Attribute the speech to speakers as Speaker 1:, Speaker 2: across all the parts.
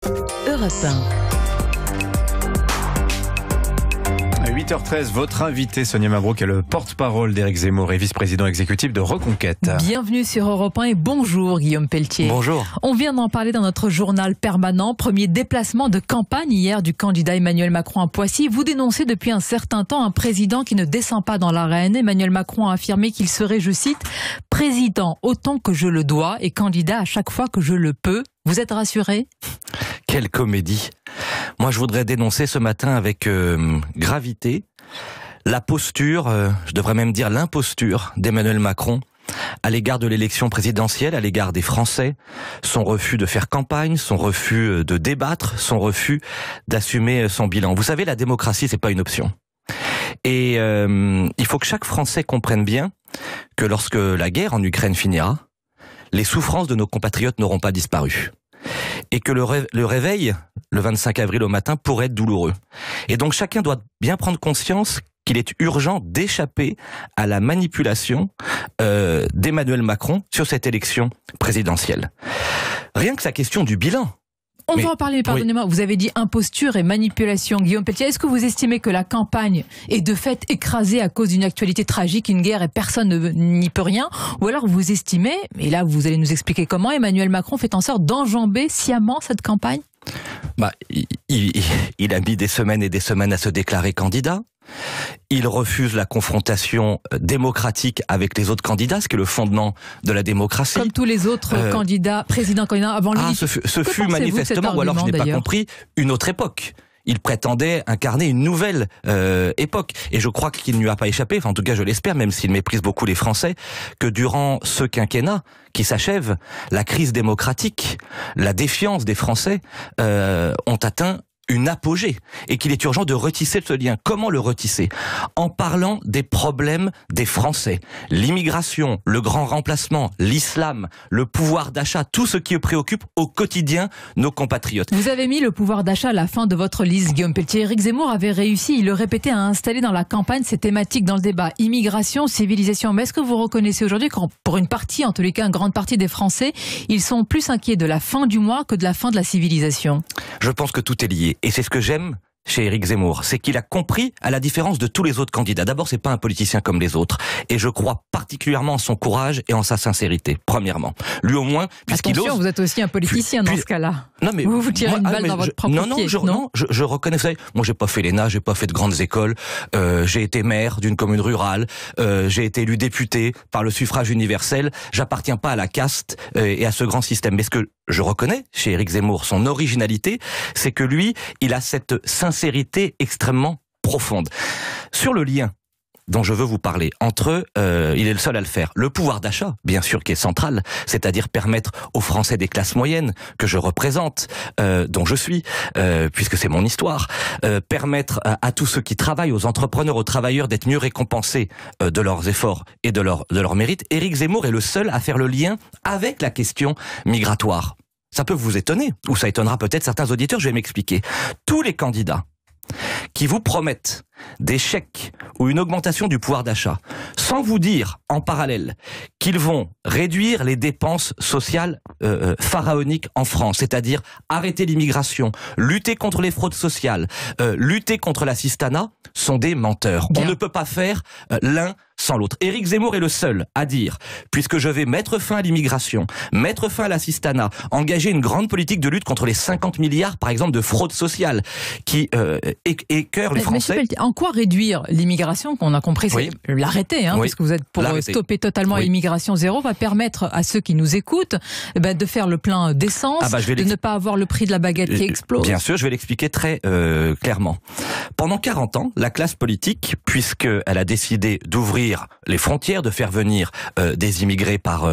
Speaker 1: Europe 1.
Speaker 2: 8h13, votre invité Sonia Mabrouk est le porte-parole d'Éric Zemmour et vice-président exécutif de Reconquête.
Speaker 1: Bienvenue sur Europe 1 et bonjour Guillaume Pelletier.
Speaker 2: Bonjour.
Speaker 1: On vient d'en parler dans notre journal permanent. Premier déplacement de campagne hier du candidat Emmanuel Macron à Poissy. Vous dénoncez depuis un certain temps un président qui ne descend pas dans l'arène. Emmanuel Macron a affirmé qu'il serait, je cite, « président autant que je le dois et candidat à chaque fois que je le peux ». Vous êtes rassuré ?
Speaker 3: Quelle comédie. Moi, je voudrais dénoncer ce matin avec gravité la posture, je devrais même dire l'imposture d'Emmanuel Macron à l'égard de l'élection présidentielle, à l'égard des Français, son refus de faire campagne, son refus de débattre, son refus d'assumer son bilan. Vous savez, la démocratie, c'est pas une option. Et il faut que chaque Français comprenne bien que lorsque la guerre en Ukraine finira, les souffrances de nos compatriotes n'auront pas disparu. Et que le réveil, le 25 avril au matin, pourrait être douloureux. Et donc chacun doit bien prendre conscience qu'il est urgent d'échapper à la manipulation d'Emmanuel Macron sur cette élection présidentielle. Rien que sa question du bilan.
Speaker 1: On va en parler, pardonnez-moi. Oui. Vous avez dit imposture et manipulation. Guillaume Pelletier, est-ce que vous estimez que la campagne est de fait écrasée à cause d'une actualité tragique, une guerre et personne n'y peut rien? Ou alors vous estimez, et là vous allez nous expliquer comment, Emmanuel Macron fait en sorte d'enjamber sciemment cette campagne?
Speaker 3: Il a mis des semaines et des semaines à se déclarer candidat. Il refuse la confrontation démocratique avec les autres candidats, ce qui est le fondement de la démocratie.
Speaker 1: Comme tous les autres candidats, candidats avant lui.
Speaker 3: Ce fut manifestement, ou alors je n'ai pas compris, une autre époque. Il prétendait incarner une nouvelle époque. Et je crois qu'il ne lui a pas échappé, enfin en tout cas je l'espère, même s'il méprise beaucoup les Français, que durant ce quinquennat qui s'achève, la crise démocratique, la défiance des Français ont atteint une apogée et qu'il est urgent de retisser ce lien. Comment le retisser? En parlant des problèmes des Français. L'immigration, le grand remplacement, l'islam, le pouvoir d'achat, tout ce qui préoccupe au quotidien nos compatriotes.
Speaker 1: Vous avez mis le pouvoir d'achat à la fin de votre liste, Guillaume Pelletier. Éric Zemmour avait réussi, il le répétait, à installer dans la campagne ces thématiques dans le débat. Immigration, civilisation. Mais est-ce que vous reconnaissez aujourd'hui que pour une partie, en tous les cas une grande partie des Français, ils sont plus inquiets de la fin du mois que de la fin de la civilisation?
Speaker 3: Je pense que tout est lié. Et c'est ce que j'aime chez Éric Zemmour, c'est qu'il a compris, à la différence de tous les autres candidats. D'abord, c'est pas un politicien comme les autres. Et je crois particulièrement en son courage et en sa sincérité, premièrement. Lui au moins, puisqu'il ose...
Speaker 1: vous êtes aussi un politicien dans ce cas-là.
Speaker 3: Non, mais
Speaker 1: vous tirez une balle dans votre propre pied.
Speaker 3: Non, je reconnais. Vous savez, moi, j'ai pas fait l'ENA, j'ai pas fait de grandes écoles. J'ai été maire d'une commune rurale. J'ai été élu député par le suffrage universel. J'appartiens pas à la caste et à ce grand système. Mais ce que je reconnais chez Éric Zemmour, son originalité, c'est que lui, il a cette sincérité extrêmement profonde. Sur le lien dont je veux vous parler, entre eux, il est le seul à le faire. Le pouvoir d'achat, bien sûr, qui est central, c'est-à-dire permettre aux Français des classes moyennes, que je représente, dont je suis, puisque c'est mon histoire, permettre à tous ceux qui travaillent, aux entrepreneurs, aux travailleurs, d'être mieux récompensés de leurs efforts et de leur mérite. Éric Zemmour est le seul à faire le lien avec la question migratoire. Ça peut vous étonner, ou ça étonnera peut-être certains auditeurs, je vais m'expliquer. Tous les candidats qui vous promettent des chèques ou une augmentation du pouvoir d'achat, sans vous dire en parallèle qu'ils vont réduire les dépenses sociales pharaoniques en France, c'est-à-dire arrêter l'immigration, lutter contre les fraudes sociales, lutter contre l'assistanat, sont des menteurs. Bien. On ne peut pas faire l'un sans l'autre. Éric Zemmour est le seul à dire, puisque je vais mettre fin à l'immigration, mettre fin à l'assistanat, engager une grande politique de lutte contre les 50 milliards, par exemple, de fraude sociale, qui écœurent les Français.
Speaker 1: En quoi réduire l'immigration, qu'on a compris, c'est l'arrêter, parce que vous êtes pour stopper totalement l'immigration zéro, va permettre à ceux qui nous écoutent de faire le plein d'essence, de ne pas avoir le prix de la baguette qui explose.
Speaker 3: Bien sûr, je vais l'expliquer très clairement. Pendant 40 ans, la classe politique, puisqu'elle a décidé d'ouvrir les frontières, de faire venir des immigrés par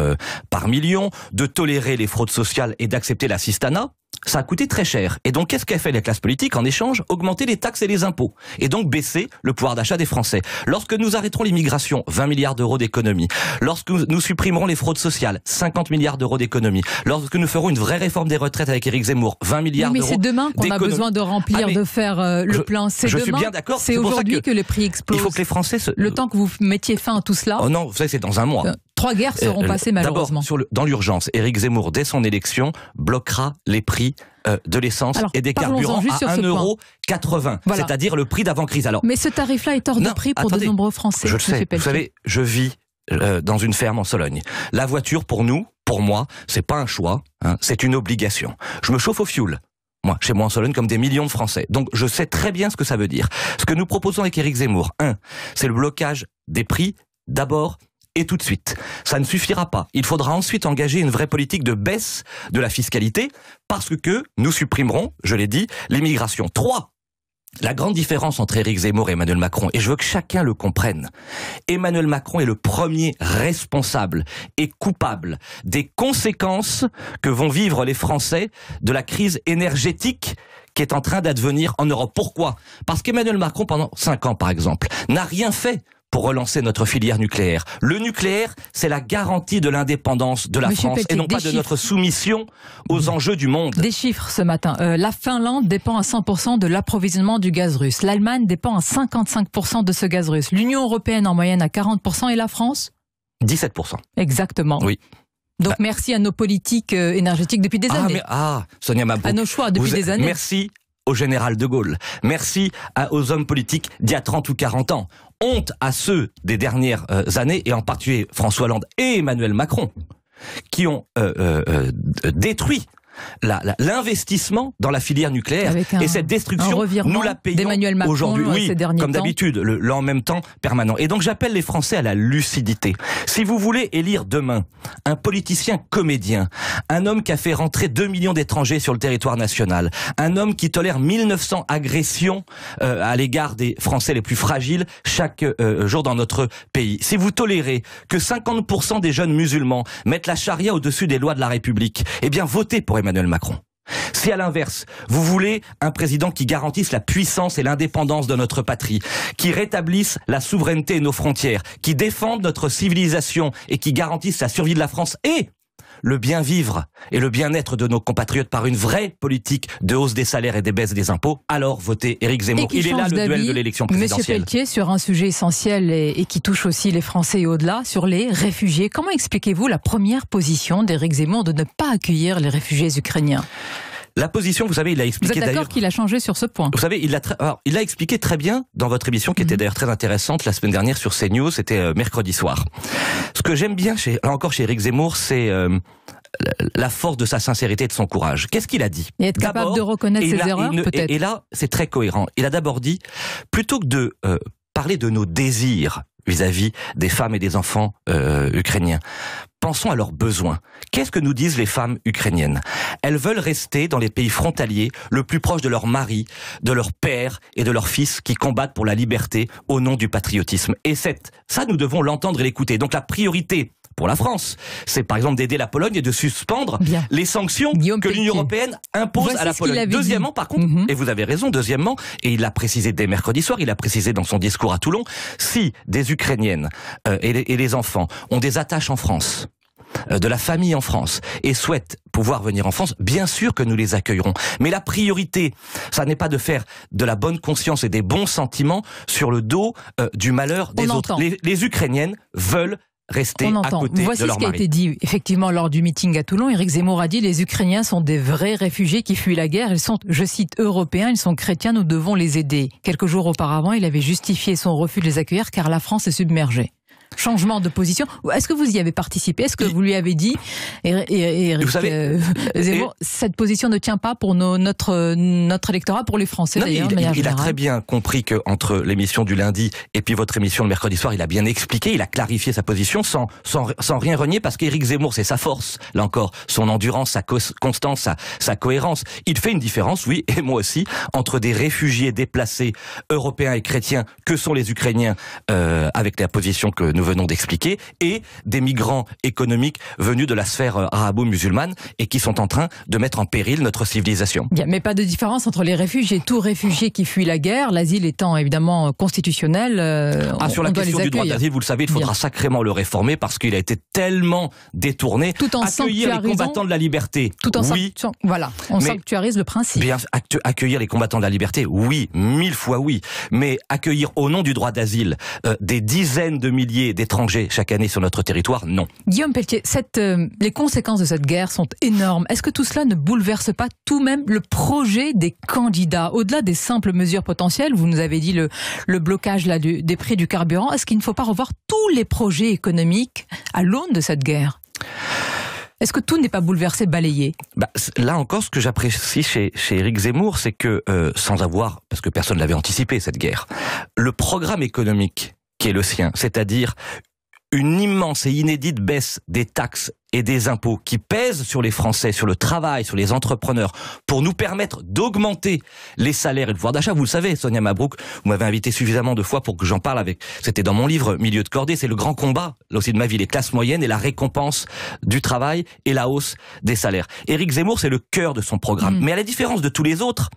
Speaker 3: millions, de tolérer les fraudes sociales et d'accepter l'assistanat, ça a coûté très cher. Et donc, qu'est-ce qu'a fait la classe politique en échange? Augmenter les taxes et les impôts. Et donc, baisser le pouvoir d'achat des Français. Lorsque nous arrêterons l'immigration, 20 milliards d'euros d'économie. Lorsque nous supprimerons les fraudes sociales, 50 milliards d'euros d'économie. Lorsque nous ferons une vraie réforme des retraites avec Éric Zemmour, 20 milliards d'euros
Speaker 1: d'économie. Mais c'est demain qu'on a besoin de remplir, de faire le plein. C'est demain. Je suis bien d'accord. C'est aujourd'hui que les prix explosent.
Speaker 3: Il faut que les Français
Speaker 1: le temps que vous mettiez fin à tout cela.
Speaker 3: Oh non, vous savez, c'est dans un mois.
Speaker 1: 3 guerres seront passées malheureusement.
Speaker 3: D'abord, dans l'urgence, Éric Zemmour, dès son élection, bloquera les prix de l'essence et des carburants à 1,80 €, voilà. C'est-à-dire le prix d'avant-crise. Alors,
Speaker 1: mais ce tarif-là est hors de prix pour de nombreux Français.
Speaker 3: Je le sais. Vous savez, je vis dans une ferme en Sologne. La voiture, pour moi, c'est pas un choix, hein, c'est une obligation. Je me chauffe au fioul. Moi, chez moi en Sologne, comme des millions de Français. Donc, je sais très bien ce que ça veut dire. Ce que nous proposons avec Éric Zemmour, c'est le blocage des prix, d'abord et tout de suite. Ça ne suffira pas. Il faudra ensuite engager une vraie politique de baisse de la fiscalité, parce que nous supprimerons, je l'ai dit, l'immigration. 3. La grande différence entre Éric Zemmour et Emmanuel Macron, et je veux que chacun le comprenne, Emmanuel Macron est le premier responsable et coupable des conséquences que vont vivre les Français de la crise énergétique qui est en train d'advenir en Europe. Pourquoi ? Parce qu'Emmanuel Macron, pendant 5 ans par exemple, n'a rien fait pour relancer notre filière nucléaire. Le nucléaire, c'est la garantie de l'indépendance de la France et non pas de notre soumission aux enjeux du monde.
Speaker 1: Des chiffres ce matin. La Finlande dépend à 100% de l'approvisionnement du gaz russe. L'Allemagne dépend à 55% de ce gaz russe. L'Union européenne en moyenne à 40% et la France ?
Speaker 3: 17%.
Speaker 1: Exactement.
Speaker 3: Oui.
Speaker 1: Donc merci à nos politiques énergétiques depuis des années.
Speaker 3: Sonia Mabrouk,
Speaker 1: à nos choix depuis des années.
Speaker 3: Merci au général de Gaulle. Merci aux hommes politiques d'il y a 30 ou 40 ans. Honte à ceux des dernières années, et en particulier François Hollande et Emmanuel Macron, qui ont détruit l'investissement dans la filière nucléaire. Et cette destruction, nous la payons aujourd'hui. Oui, comme d'habitude, le en même temps permanent. Et donc j'appelle les Français à la lucidité. Si vous voulez élire demain un politicien comédien, un homme qui a fait rentrer 2 millions d'étrangers sur le territoire national, un homme qui tolère 1900 agressions à l'égard des Français les plus fragiles chaque jour dans notre pays, si vous tolérez que 50% des jeunes musulmans mettent la charia au-dessus des lois de la République, eh bien votez pour Emmanuel Macron. Si à l'inverse, vous voulez un président qui garantisse la puissance et l'indépendance de notre patrie, qui rétablisse la souveraineté et nos frontières, qui défende notre civilisation et qui garantisse la survie de la France et le bien vivre et le bien-être de nos compatriotes par une vraie politique de hausse des salaires et des baisses des impôts, alors votez Éric Zemmour. Il est là le duel de l'élection présidentielle.
Speaker 1: Monsieur Pelletier, sur un sujet essentiel et qui touche aussi les Français et au-delà, sur les réfugiés. Comment expliquez-vous la première position d'Éric Zemmour de ne pas accueillir les réfugiés ukrainiens ?
Speaker 3: La position, vous savez, il a expliqué d'ailleurs...
Speaker 1: Vous êtes d'accord qu'il a changé sur ce point ?
Speaker 3: Vous savez, il a expliqué très bien dans votre émission, qui était d'ailleurs très intéressante la semaine dernière sur CNews, c'était mercredi soir. Ce que j'aime bien, là encore chez Éric Zemmour, c'est la force de sa sincérité et de son courage. Qu'est-ce qu'il a dit ?
Speaker 1: Et être capable de reconnaître ses erreurs, peut-être.
Speaker 3: Et là, c'est très cohérent. Il a d'abord dit, plutôt que de parler de nos désirs vis-à-vis des femmes et des enfants ukrainiens, pensons à leurs besoins. Qu'est-ce que nous disent les femmes ukrainiennes ? Elles veulent rester dans les pays frontaliers, le plus proche de leur mari, de leur père et de leurs fils qui combattent pour la liberté au nom du patriotisme. Et ça, nous devons l'entendre et l'écouter. Donc la priorité pour la France, c'est par exemple d'aider la Pologne et de suspendre les sanctions que l'Union européenne impose à la Pologne. Deuxièmement, par contre, et vous avez raison, deuxièmement, et il l'a précisé dès mercredi soir, il l'a précisé dans son discours à Toulon, si des Ukrainiennes et les enfants ont des attaches en France, de la famille en France, et souhaitent pouvoir venir en France, bien sûr que nous les accueillerons. Mais la priorité, ça n'est pas de faire de la bonne conscience et des bons sentiments sur le dos du malheur des autres. Les Ukrainiennes veulent rester à côté de leur mari.
Speaker 1: Voici ce qui a été dit effectivement lors du meeting à Toulon. Éric Zemmour a dit: les Ukrainiens sont des vrais réfugiés qui fuient la guerre. Ils sont, je cite, européens, ils sont chrétiens, nous devons les aider. Quelques jours auparavant, il avait justifié son refus de les accueillir car la France est submergée. Changement de position. Est-ce que vous y avez participé? Est-ce que vous lui avez dit, Éric Zemmour, cette position ne tient pas pour notre électorat, pour les Français d'ailleurs?
Speaker 3: Il a très bien compris que entre l'émission du lundi et puis votre émission le mercredi soir, il a bien expliqué, il a clarifié sa position sans rien renier, parce qu'Éric Zemmour, c'est sa force. Là encore, son endurance, sa constance, sa cohérence. Il fait une différence, oui, et moi aussi, entre des réfugiés déplacés européens et chrétiens que sont les Ukrainiens, avec la position que nous venons d'expliquer, et des migrants économiques venus de la sphère arabo-musulmane et qui sont en train de mettre en péril notre civilisation.
Speaker 1: Bien, mais pas de différence entre les réfugiés, tout réfugié qui fuit la guerre, l'asile étant évidemment constitutionnel.
Speaker 3: Sur la question du droit d'asile, vous le savez, il faudra sacrément le réformer parce qu'il a été tellement détourné.
Speaker 1: Tout en
Speaker 3: accueillir les combattants de la liberté,
Speaker 1: tout en voilà, on sanctuarise le principe.
Speaker 3: Bien, accueillir les combattants de la liberté, oui, 1000 fois oui, mais accueillir au nom du droit d'asile des dizaines de milliers milliers d'étrangers chaque année sur notre territoire, non.
Speaker 1: Guillaume Pelletier, les conséquences de cette guerre sont énormes. Est-ce que tout cela ne bouleverse pas tout de même le projet des candidats? Au-delà des simples mesures potentielles, vous nous avez dit le blocage là, des prix du carburant, est-ce qu'il ne faut pas revoir tous les projets économiques à l'aune de cette guerre? Est-ce que tout n'est pas bouleversé, balayé?
Speaker 3: Là encore, ce que j'apprécie chez Éric Zemmour, c'est que, sans avoir, parce que personne ne l'avait anticipé cette guerre, le programme économique qui est le sien, c'est-à-dire une immense et inédite baisse des taxes et des impôts qui pèsent sur les Français, sur le travail, sur les entrepreneurs, pour nous permettre d'augmenter les salaires et le pouvoir d'achat. Vous le savez, Sonia Mabrouk, vous m'avez invité suffisamment de fois pour que j'en parle avec... C'était dans mon livre Milieu de cordée, c'est le grand combat, là aussi de ma vie, les classes moyennes et la récompense du travail et la hausse des salaires. Éric Zemmour, c'est le cœur de son programme. Mais à la différence de tous les autres,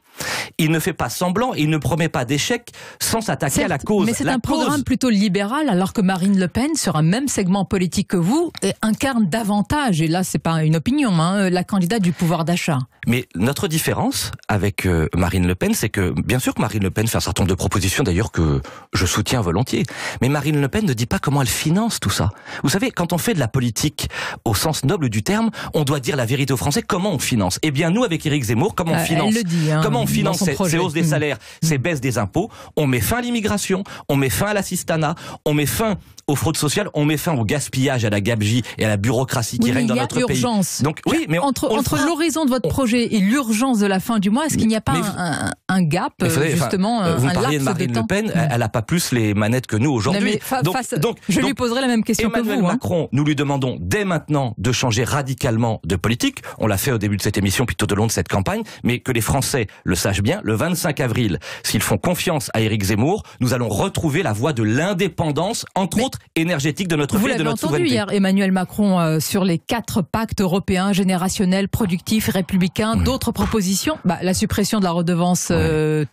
Speaker 3: il ne fait pas semblant, il ne promet pas d'échec sans s'attaquer à la cause.
Speaker 1: Mais c'est un programme plutôt libéral, alors que Marine Le Pen, sur un même segment politique que vous, incarne davantage, et là c'est pas une opinion, la candidate du pouvoir d'achat.
Speaker 3: Mais notre différence avec Marine Le Pen, c'est que, bien sûr que Marine Le Pen fait un certain nombre de propositions, d'ailleurs que je soutiens volontiers, mais Marine Le Pen ne dit pas comment elle finance tout ça. Vous savez, quand on fait de la politique au sens noble du terme, on doit dire la vérité aux Français, comment on finance. Eh bien nous, avec Éric Zemmour, comment on finance?
Speaker 1: Elle le dit,
Speaker 3: comment on finance ces hausses des salaires, ces baisses des impôts? On met fin à l'immigration, on met fin à l'assistanat, on met fin aux fraudes sociales, on met fin au gaspillage, à la gabegie et à la bureaucratie qui règne dans notre pays.
Speaker 1: Donc, oui, mais entre l'horizon de votre projet et l'urgence de la fin du mois, est-ce qu'il n'y a pas un gap, justement,
Speaker 3: vous parliez de Marine Le Pen, elle n'a pas plus les manettes que nous aujourd'hui.
Speaker 1: Donc, je lui poserai la même question que vous.
Speaker 3: Emmanuel Macron, nous lui demandons dès maintenant de changer radicalement de politique. On l'a fait au début de cette émission, puis tout au long de cette campagne, mais que les Français le sachent bien, le 25 avril, s'ils font confiance à Éric Zemmour, nous allons retrouver la voie de l'indépendance, entre autres, énergétique de notre pays et de notre souveraineté.
Speaker 1: Vous l'avez entendu hier, Emmanuel Macron, sur les 4 pactes européens, générationnels, productifs, républicains, d'autres propositions. La suppression de la redevance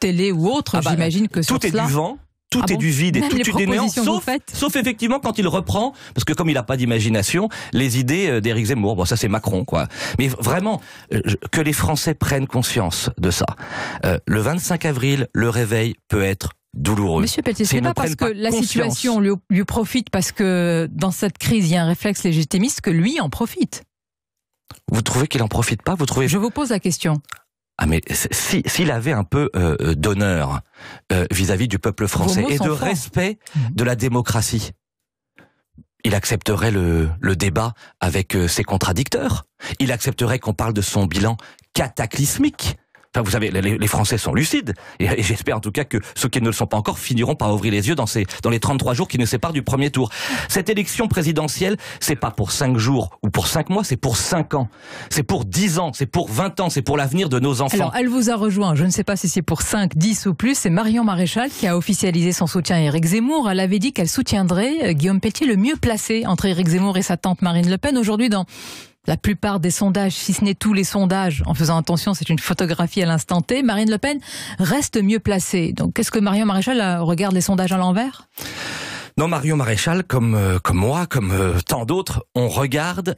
Speaker 1: télé ou autre, j'imagine que sur
Speaker 3: tout est du vent. Tout est du vide et tout est du néant, sauf effectivement quand il reprend, parce que comme il n'a pas d'imagination, les idées d'Éric Zemmour. Bon, ça c'est Macron, quoi. Mais vraiment, que les Français prennent conscience de ça. Le 25 avril, le réveil peut être douloureux.
Speaker 1: Monsieur Pelletier, c'est pas parce que la situation lui profite, parce que dans cette crise, il y a un réflexe légitimiste, que lui en profite.
Speaker 3: Vous trouvez qu'il en profite pas?
Speaker 1: Je vous pose la question.
Speaker 3: Ah mais s'il avait un peu d'honneur vis-à-vis du peuple français et de respect de la démocratie, il accepterait le débat avec ses contradicteurs. Il accepterait qu'on parle de son bilan cataclysmique. Enfin, vous savez, les Français sont lucides, et j'espère en tout cas que ceux qui ne le sont pas encore finiront par ouvrir les yeux dans les 33 jours qui nous séparent du premier tour. Cette élection présidentielle, c'est pas pour 5 jours ou pour 5 mois, c'est pour 5 ans. C'est pour 10 ans, c'est pour 20 ans, c'est pour l'avenir de nos enfants.
Speaker 1: Alors, elle vous a rejoint, je ne sais pas si c'est pour 5, 10 ou plus, c'est Marion Maréchal qui a officialisé son soutien à Éric Zemmour. Elle avait dit qu'elle soutiendrait Guillaume Pelletier, le mieux placé entre Éric Zemmour et sa tante Marine Le Pen. Aujourd'hui, dans la plupart des sondages, si ce n'est tous les sondages, en faisant attention, c'est une photographie à l'instant T, Marine Le Pen reste mieux placée. Donc, est-ce que Marion Maréchal regarde les sondages à l'envers ?
Speaker 3: Non, Marion Maréchal, comme moi, comme tant d'autres, on regarde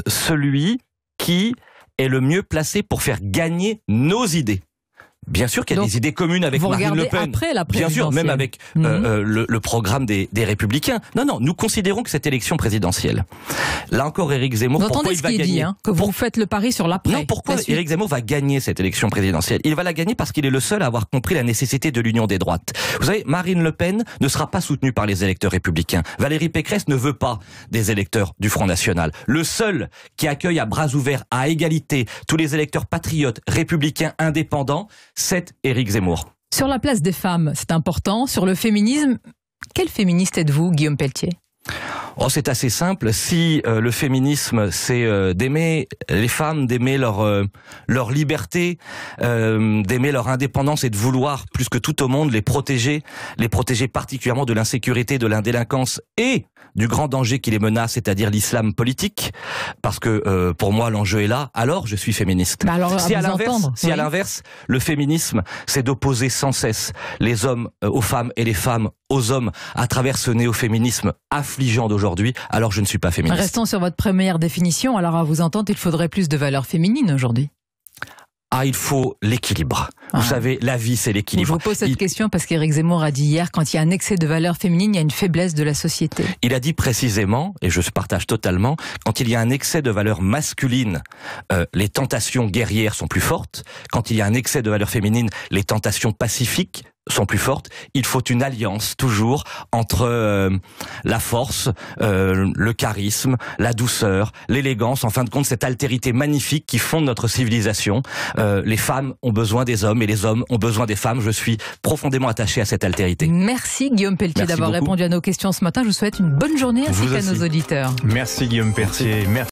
Speaker 3: celui qui est le mieux placé pour faire gagner nos idées. Bien sûr qu'il y a des idées communes avec Marine Le Pen.
Speaker 1: Après la
Speaker 3: bien sûr, même avec le programme des Républicains. Non, nous considérons que cette élection présidentielle, là encore, Éric Zemmour, pourquoi il va gagner ?
Speaker 1: Que vous faites le pari sur l'après.
Speaker 3: Non, pourquoi Éric Zemmour va gagner cette élection présidentielle ? Il va la gagner parce qu'il est le seul à avoir compris la nécessité de l'union des droites. Vous savez, Marine Le Pen ne sera pas soutenue par les électeurs républicains. Valérie Pécresse ne veut pas des électeurs du Front National. Le seul qui accueille à bras ouverts, à égalité, tous les électeurs patriotes, républicains, indépendants, c'est Éric Zemmour.
Speaker 1: Sur la place des femmes, c'est important. Sur le féminisme, quel féministe êtes-vous, Guillaume Pelletier ?
Speaker 3: Oh, c'est assez simple. Si le féminisme, c'est d'aimer les femmes, d'aimer leur liberté, d'aimer leur indépendance et de vouloir, plus que tout au monde, les protéger particulièrement de l'insécurité, de l'indélinquance et du grand danger qui les menace, c'est-à-dire l'islam politique, parce que pour moi l'enjeu est là, alors je suis féministe. Si à l'inverse, le féminisme, c'est d'opposer sans cesse les hommes aux femmes et les femmes aux hommes à travers ce néo-féminisme affligeant d'aujourd'hui, alors je ne suis pas féministe.
Speaker 1: Restons sur votre première définition. Alors à vous entendre, il faudrait plus de valeurs féminines aujourd'hui.
Speaker 3: Il faut l'équilibre. Vous savez, la vie, c'est l'équilibre.
Speaker 1: Je vous pose cette question parce qu'Éric Zemmour a dit hier, quand il y a un excès de valeurs féminines, il y a une faiblesse de la société.
Speaker 3: Il a dit précisément, et je partage totalement, quand il y a un excès de valeurs masculines, les tentations guerrières sont plus fortes. Quand il y a un excès de valeurs féminines, les tentations pacifiques sont plus fortes. Il faut une alliance toujours entre la force, le charisme, la douceur, l'élégance. En fin de compte, cette altérité magnifique qui fonde notre civilisation. Les femmes ont besoin des hommes et les hommes ont besoin des femmes. Je suis profondément attaché à cette altérité.
Speaker 1: Merci Guillaume Pelletier d'avoir répondu à nos questions ce matin. Je vous souhaite une bonne journée ainsi qu'à nos auditeurs.
Speaker 2: Merci Guillaume Pelletier. Merci.